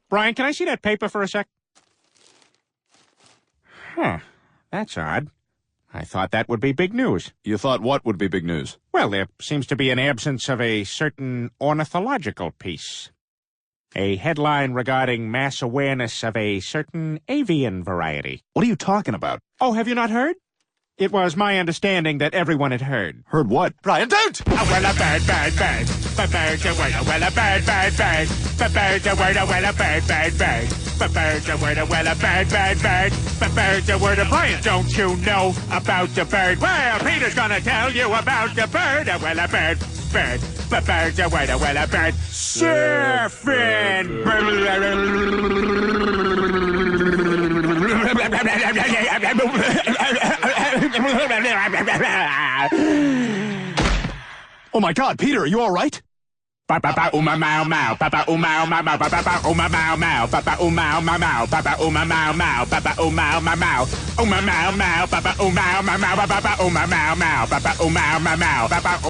Brian, can I see that paper for a sec? Huh. That's odd. I thought that would be big news. You thought what would be big news? Well, there seems to be an absence of a certain ornithological piece. A headline regarding mass awareness of a certain avian variety. What are you talking about? Oh, have you not heard? It was my understanding that everyone had heard. Heard what? Brian, don't! Oh, well, a bird, bird, bird. Bird's a word, well, a bird, bird, bird. Bird's a word, well, a bird, bird, bird. Bird's a word, well, a bird, bird, bird. Bird's a word, Brian, don't you know about the bird? Well, Peter's gonna tell you about the bird. Well, a bird, bird. Bird's a word, well, a bird. Surfin! Oh my God, Peter, are you all right? Papa uma mau mau, papa uma mau mau, papa uma mau mau, papa uma mau mau, papa uma mau mau, papa uma mau mau, uma mau mau, papa uma mau mau, papa uma mau mau, papa uma mau mau, papa